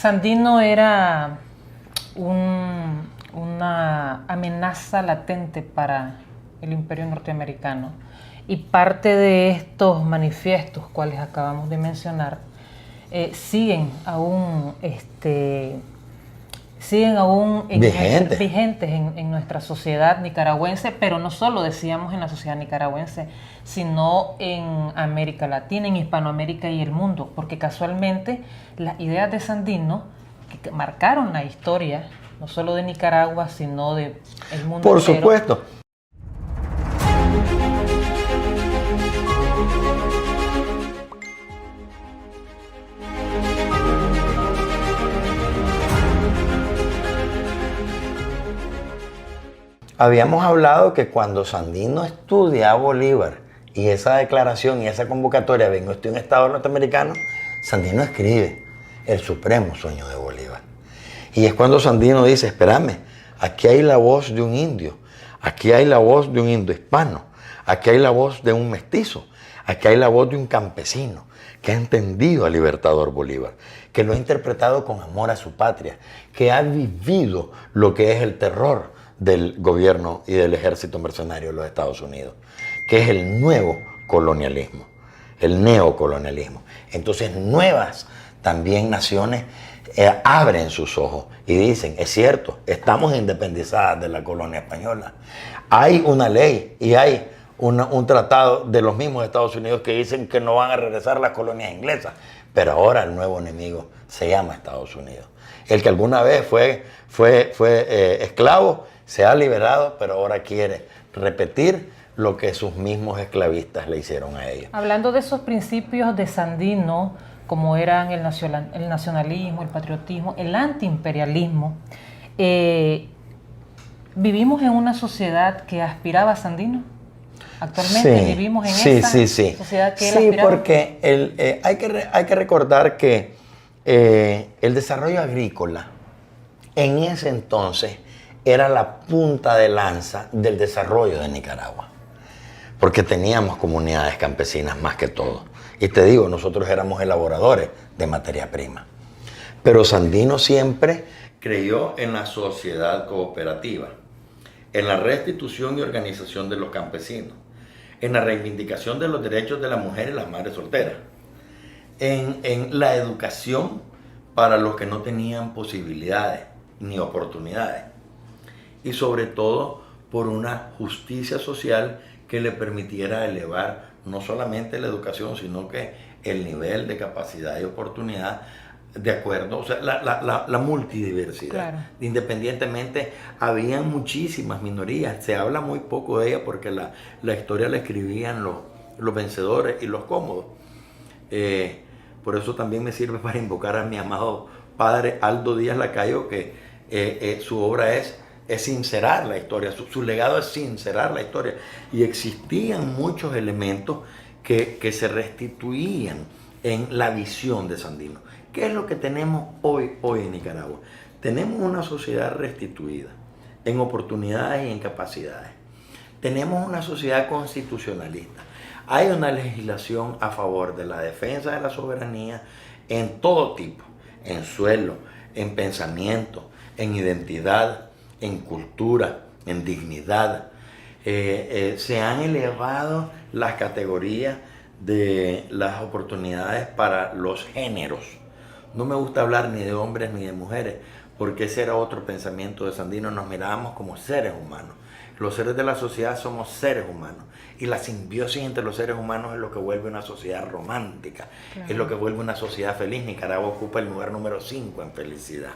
Sandino era una amenaza latente para el imperio norteamericano, y parte de estos manifiestos, cuales acabamos de mencionar, siguen aún vigentes en nuestra sociedad nicaragüense, pero no solo decíamos en la sociedad nicaragüense, sino en América Latina, en Hispanoamérica y el mundo, porque casualmente las ideas de Sandino que marcaron la historia no solo de Nicaragua, sino de el mundo Por entero. supuesto. Habíamos hablado que cuando Sandino estudia a Bolívar y esa declaración y esa convocatoria venga usted a un Estado norteamericano, Sandino escribe el supremo sueño de Bolívar. Y es cuando Sandino dice, espérame, aquí hay la voz de un indio, aquí hay la voz de un indohispano, aquí hay la voz de un mestizo, aquí hay la voz de un campesino que ha entendido al libertador Bolívar, que lo ha interpretado con amor a su patria, que ha vivido lo que es el terror del gobierno y del ejército mercenario de los Estados Unidos, que es el nuevo colonialismo, el neocolonialismo. Entonces nuevas también naciones abren sus ojos y dicen, es cierto, estamos independizadas de la colonia española. Hay una ley y hay un tratado de los mismos Estados Unidos que dicen que no van a regresar las colonias inglesas, pero ahora el nuevo enemigo se llama Estados Unidos. El que alguna vez fue esclavo se ha liberado, pero ahora quiere repetir lo que sus mismos esclavistas le hicieron a ellos. Hablando de esos principios de Sandino, como eran el nacionalismo, el patriotismo, el antiimperialismo, ¿vivimos en una sociedad que aspiraba a Sandino? Actualmente vivimos en esa sociedad que él aspiraba. Sí, porque hay que recordar que el desarrollo agrícola en ese entonces era la punta de lanza del desarrollo de Nicaragua, porque teníamos comunidades campesinas más que todo. Y te digo, nosotros éramos elaboradores de materia prima. Pero Sandino siempre creyó en la sociedad cooperativa, en la restitución y organización de los campesinos, en la reivindicación de los derechos de la mujer y las madres solteras, en la educación para los que no tenían posibilidades ni oportunidades, y sobre todo por una justicia social que le permitiera elevar no solamente la educación, sino que el nivel de capacidad y oportunidad de acuerdo, o sea, la multidiversidad. Claro. Independientemente, habían muchísimas minorías, se habla muy poco de ella porque la historia la escribían los vencedores y los cómodos. Por eso también me sirve para invocar a mi amado padre Aldo Díaz Lacayo, que su obra es sincerar la historia, su legado es sincerar la historia. Y existían muchos elementos que se restituían en la visión de Sandino. ¿Qué es lo que tenemos hoy en Nicaragua? Tenemos una sociedad restituida en oportunidades y en capacidades. Tenemos una sociedad constitucionalista. Hay una legislación a favor de la defensa de la soberanía en todo tipo, en suelo, en pensamiento, en identidad, en cultura, en dignidad. Se han elevado las categorías de las oportunidades para los géneros. No me gusta hablar ni de hombres ni de mujeres, porque ese era otro pensamiento de Sandino. Nos mirábamos como seres humanos. Los seres de la sociedad somos seres humanos. Y la simbiosis entre los seres humanos es lo que vuelve una sociedad romántica. Claro. Es lo que vuelve una sociedad feliz. Nicaragua ocupa el lugar número 5 en felicidad.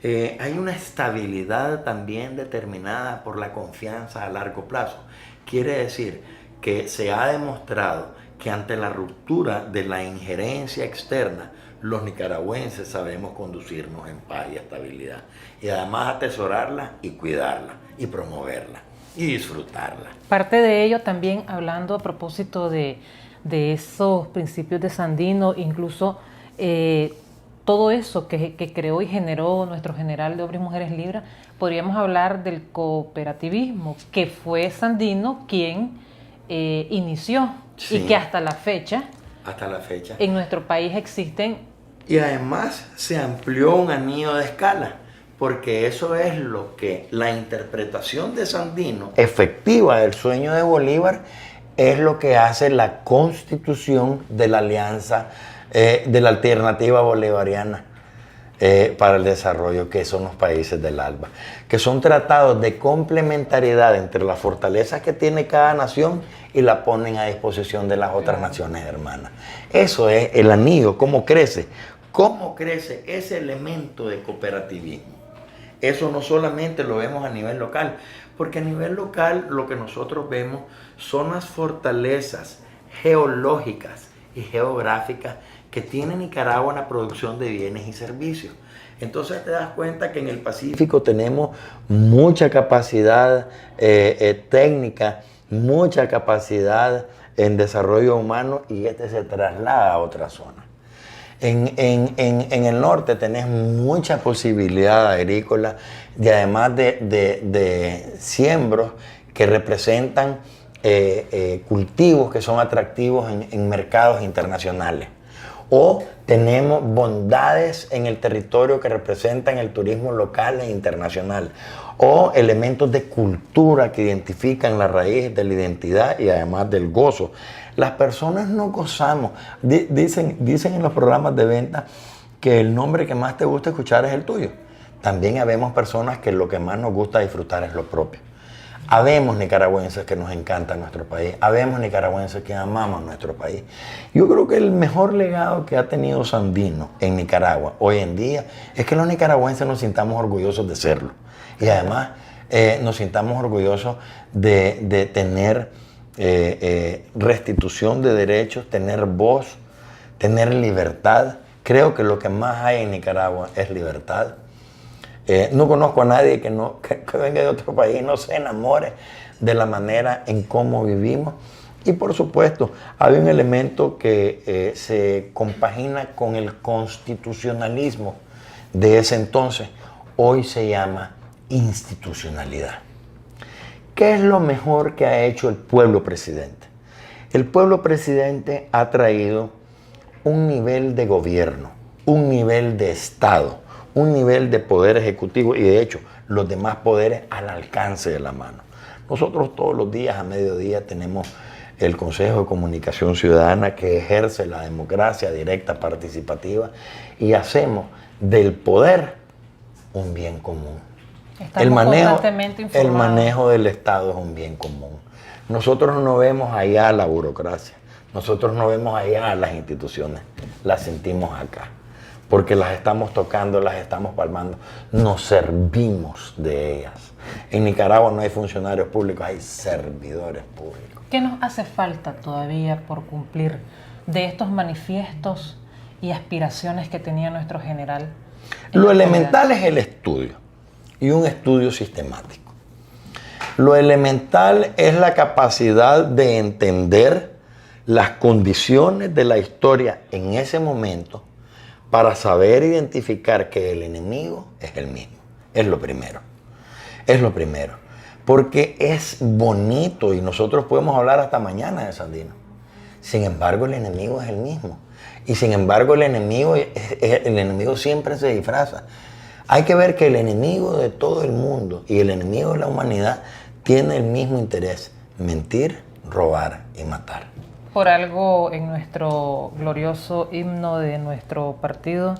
Hay una estabilidad también determinada por la confianza a largo plazo. Quiere decir que se ha demostrado que ante la ruptura de la injerencia externa, los nicaragüenses sabemos conducirnos en paz y estabilidad. Y además atesorarla y cuidarla y promoverla y disfrutarla. Parte de ello también, hablando a propósito de esos principios de Sandino, incluso todo eso que creó y generó nuestro general de Hombres y Mujeres Libres, podríamos hablar del cooperativismo, que fue Sandino quien inició, y que hasta la fecha en nuestro país existen Y además se amplió un anillo de escala, porque eso es lo que la interpretación de Sandino, efectiva del sueño de Bolívar, es lo que hace la constitución de la alianza, de la alternativa bolivariana para el desarrollo, que son los países del ALBA, que son tratados de complementariedad entre las fortalezas que tiene cada nación y la ponen a disposición de las otras naciones hermanas. Eso es el anillo, cómo crece ese elemento de cooperativismo. Eso no solamente lo vemos a nivel local, porque a nivel local lo que nosotros vemos son las fortalezas geológicas y geográficas que tiene Nicaragua en la producción de bienes y servicios. Entonces te das cuenta que en el Pacífico tenemos mucha capacidad técnica, mucha capacidad en desarrollo humano, y este se traslada a otra zona. En el norte tenés mucha posibilidad agrícola, y además de siembros que representan cultivos que son atractivos en mercados internacionales. O tenemos bondades en el territorio que representan el turismo local e internacional. O elementos de cultura que identifican la raíz de la identidad y además del gozo. Las personas no gozamos. Dicen en los programas de venta que el nombre que más te gusta escuchar es el tuyo. También habemos personas que lo que más nos gusta disfrutar es lo propio. Habemos nicaragüenses que nos encanta nuestro país. Habemos nicaragüenses que amamos nuestro país. Yo creo que el mejor legado que ha tenido Sandino en Nicaragua hoy en día es que los nicaragüenses nos sintamos orgullosos de serlo. Y además nos sintamos orgullosos de tener restitución de derechos, tener voz, tener libertad. Creo que lo que más hay en Nicaragua es libertad. No conozco a nadie que venga de otro país y no se enamore de la manera en cómo vivimos. Y por supuesto, hay un elemento que se compagina con el constitucionalismo de ese entonces. Hoy se llama institucionalidad. ¿Qué es lo mejor que ha hecho el pueblo presidente? El pueblo presidente ha traído un nivel de gobierno, un nivel de Estado, un nivel de poder ejecutivo y de hecho los demás poderes al alcance de la mano. Nosotros todos los días a mediodía tenemos el Consejo de Comunicación Ciudadana que ejerce la democracia directa participativa y hacemos del poder un bien común. El manejo del Estado es un bien común. Nosotros no vemos allá la burocracia, nosotros no vemos allá las instituciones, las sentimos acá. Porque las estamos tocando, las estamos palmando, nos servimos de ellas. En Nicaragua no hay funcionarios públicos, hay servidores públicos. ¿Qué nos hace falta todavía por cumplir de estos manifiestos y aspiraciones que tenía nuestro general? Lo elemental es el estudio, y un estudio sistemático. Lo elemental es la capacidad de entender las condiciones de la historia en ese momento, para saber identificar que el enemigo es el mismo. Es lo primero. Es lo primero. Porque es bonito y nosotros podemos hablar hasta mañana de Sandino. Sin embargo, el enemigo es el mismo. Y sin embargo, el enemigo siempre se disfraza. Hay que ver que el enemigo de todo el mundo y el enemigo de la humanidad tiene el mismo interés: mentir, robar y matar. Por algo en nuestro glorioso himno de nuestro partido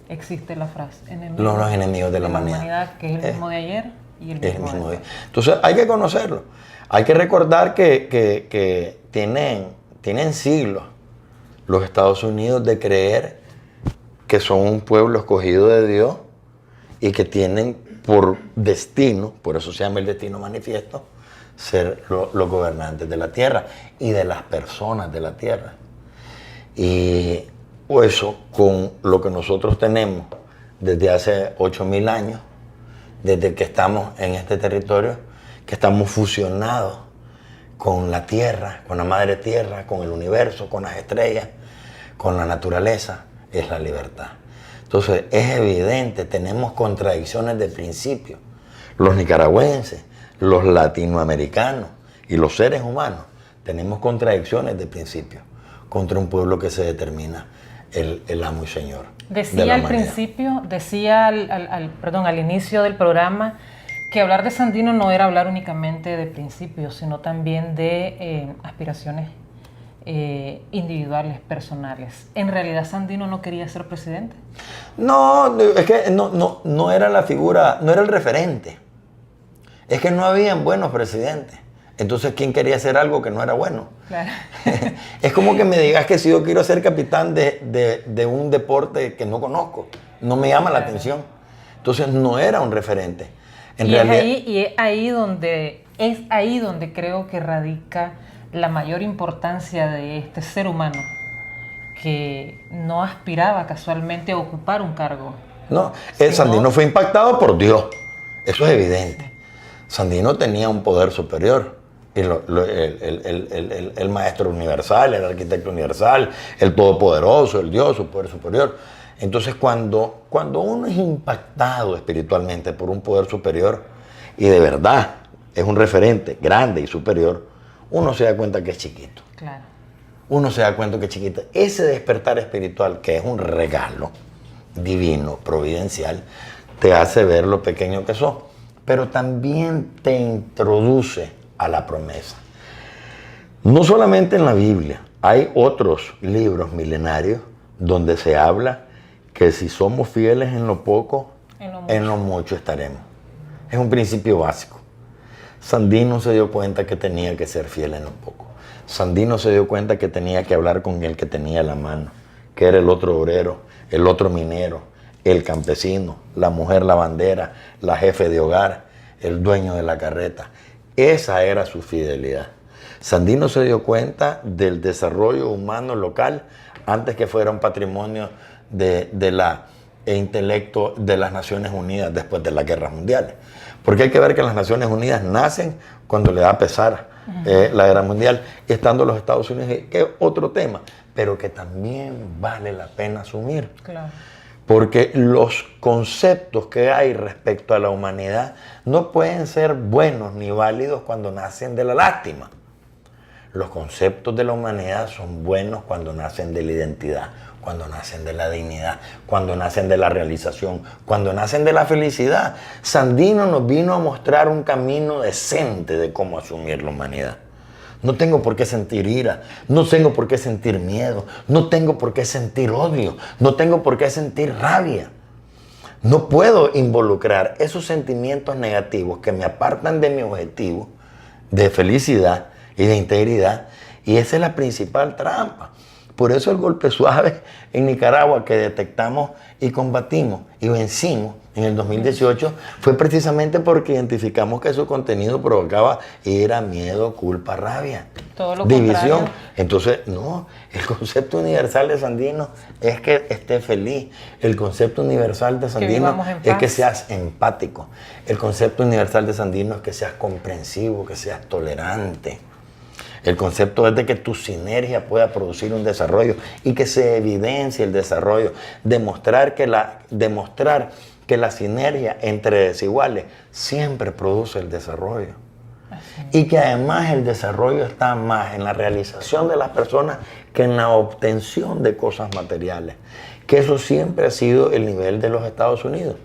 existe la frase los enemigos de la humanidad, que es el mismo de ayer y el mismo de hoy. Entonces hay que conocerlo. Hay que recordar que tienen siglos los Estados Unidos de creer que son un pueblo escogido de Dios y que tienen por destino, por eso se llama el destino manifiesto, ser los gobernantes de la tierra y de las personas de la tierra. Y eso con lo que nosotros tenemos desde hace 8.000 años, desde que estamos en este territorio, que estamos fusionados con la tierra, con la madre tierra, con el universo, con las estrellas, con la naturaleza, es la libertad. Entonces es evidente, tenemos contradicciones de principio. Los nicaragüenses, los latinoamericanos y los seres humanos tenemos contradicciones de principio contra un pueblo que se determina el amo y señor. Decía al principio, decía al inicio del programa, que hablar de Sandino no era hablar únicamente de principios, sino también de aspiraciones individuales, personales. ¿En realidad Sandino no quería ser presidente? No, es que no era la figura, no era el referente. Es que no habían buenos presidentes. Entonces, ¿quién quería hacer algo que no era bueno? Claro. Es como que me digas que si yo quiero ser capitán de un deporte que no conozco, no me llama la atención. Entonces, no era un referente. Es ahí donde creo que radica la mayor importancia de este ser humano, que no aspiraba casualmente a ocupar un cargo. No, Sandino fue impactado por Dios. Eso es evidente. Sandino tenía un poder superior. El maestro universal, el arquitecto universal, el todopoderoso, el Dios, su poder superior. Entonces, cuando uno es impactado espiritualmente por un poder superior y de verdad es un referente grande y superior, uno se da cuenta que es chiquito. Claro. Uno se da cuenta que es chiquito. Ese despertar espiritual, que es un regalo divino, providencial, te hace ver lo pequeño que sos, pero también te introduce a la promesa. No solamente en la Biblia, hay otros libros milenarios donde se habla que si somos fieles en lo poco, en lo mucho estaremos. Es un principio básico. Sandino se dio cuenta que tenía que ser fiel en lo poco. Sandino se dio cuenta que tenía que hablar con el que tenía la mano, que era el otro obrero, el otro minero, el campesino, la mujer lavandera, la jefe de hogar, el dueño de la carreta. Esa era su fidelidad. Sandino se dio cuenta del desarrollo humano local antes que fuera un patrimonio de la intelecto de las Naciones Unidas después de las guerras mundiales. Porque hay que ver que las Naciones Unidas nacen cuando le da pesar la guerra mundial, y estando los Estados Unidos, que es otro tema, pero que también vale la pena asumir. Claro. Porque los conceptos que hay respecto a la humanidad no pueden ser buenos ni válidos cuando nacen de la lástima. Los conceptos de la humanidad son buenos cuando nacen de la identidad, cuando nacen de la dignidad, cuando nacen de la realización, cuando nacen de la felicidad. Sandino nos vino a mostrar un camino decente de cómo asumir la humanidad. No tengo por qué sentir ira, no tengo por qué sentir miedo, no tengo por qué sentir odio, no tengo por qué sentir rabia. No puedo involucrar esos sentimientos negativos que me apartan de mi objetivo de felicidad y de integridad, y esa es la principal trampa. Por eso el golpe suave en Nicaragua que detectamos y combatimos y vencimos en el 2018 fue precisamente porque identificamos que su contenido provocaba ira, miedo, culpa, rabia, todo lo división. Contrario. Entonces, no, el concepto universal de Sandino es que estés feliz. El concepto universal de Sandino es que seas empático. El concepto universal de Sandino es que seas comprensivo, que seas tolerante. El concepto es de que tu sinergia pueda producir un desarrollo y que se evidencie el desarrollo. Demostrar que la sinergia entre desiguales siempre produce el desarrollo. Y que además el desarrollo está más en la realización de las personas que en la obtención de cosas materiales. Que eso siempre ha sido el nivel de los Estados Unidos.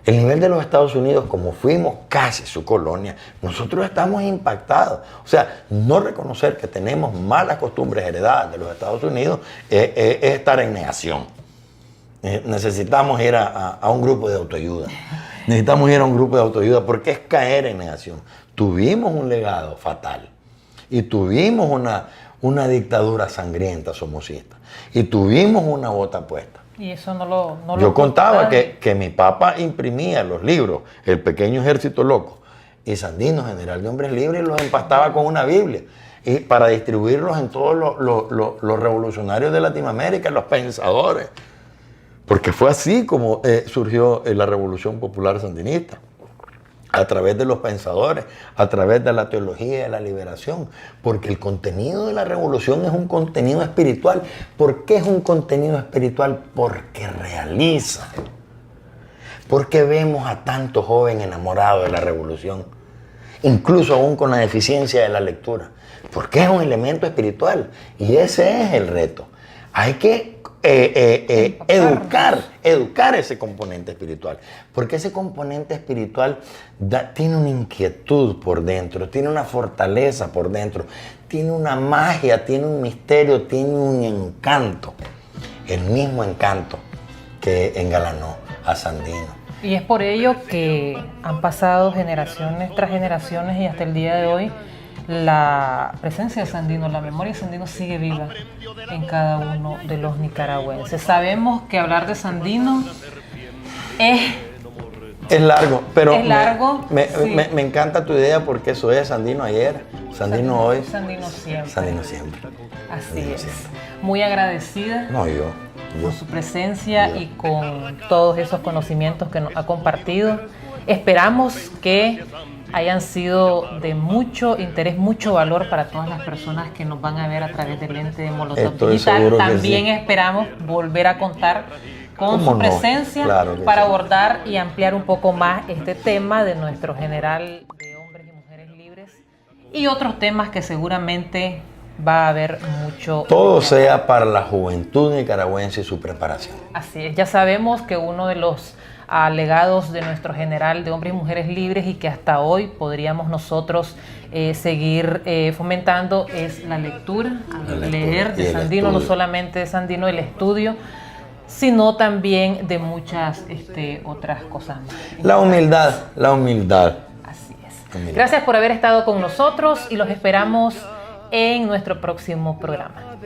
El nivel de los Estados Unidos, como fuimos casi su colonia, nosotros estamos impactados. O sea, no reconocer que tenemos malas costumbres heredadas de los Estados Unidos es estar en negación. Necesitamos ir a un grupo de autoayuda. Necesitamos ir a un grupo de autoayuda porque es caer en negación. Tuvimos un legado fatal y tuvimos una dictadura sangrienta somocista y tuvimos una bota puesta. Y eso no lo Yo contaba que mi papá imprimía los libros, El Pequeño Ejército Loco y Sandino, General de Hombres Libres, y los empastaba con una Biblia y para distribuirlos en todos los revolucionarios de Latinoamérica, los pensadores. Porque fue así como surgió la Revolución Popular Sandinista. A través de los pensadores, a través de la teología de la liberación, porque el contenido de la revolución es un contenido espiritual. ¿Por qué es un contenido espiritual? Porque realiza. Porque vemos a tanto joven enamorado de la revolución, incluso aún con la deficiencia de la lectura, porque es un elemento espiritual y ese es el reto. Hay que educar ese componente espiritual. Porque ese componente espiritual tiene una inquietud por dentro, tiene una fortaleza por dentro, tiene una magia, tiene un misterio, tiene un encanto. El mismo encanto que engalanó a Sandino. Y es por ello que han pasado generaciones tras generaciones y hasta el día de hoy la presencia de Sandino, la memoria de Sandino sigue viva en cada uno de los nicaragüenses. Sabemos que hablar de Sandino es largo, pero es largo, sí. me encanta tu idea porque eso es Sandino ayer, Sandino hoy, Sandino siempre. Sandino siempre. Así Sandino es. siempre. Muy agradecida Yo. con su presencia y con todos esos conocimientos que nos ha compartido. Esperamos que hayan sido de mucho interés, mucho valor para todas las personas que nos van a ver a través del lente de Molotov Digital. También esperamos volver a contar con su presencia para abordar y ampliar un poco más este tema de nuestro general de hombres y mujeres libres y otros temas que seguramente va a haber mucho. Todo sea para la juventud nicaragüense y su preparación. Así es, ya sabemos que uno de los legados de nuestro general de hombres y mujeres libres y que hasta hoy podríamos nosotros seguir fomentando es la lectura, leer de Sandino, no solamente de Sandino, el estudio, sino también de muchas otras cosas más. La humildad. Así es. Gracias por haber estado con nosotros y los esperamos en nuestro próximo programa.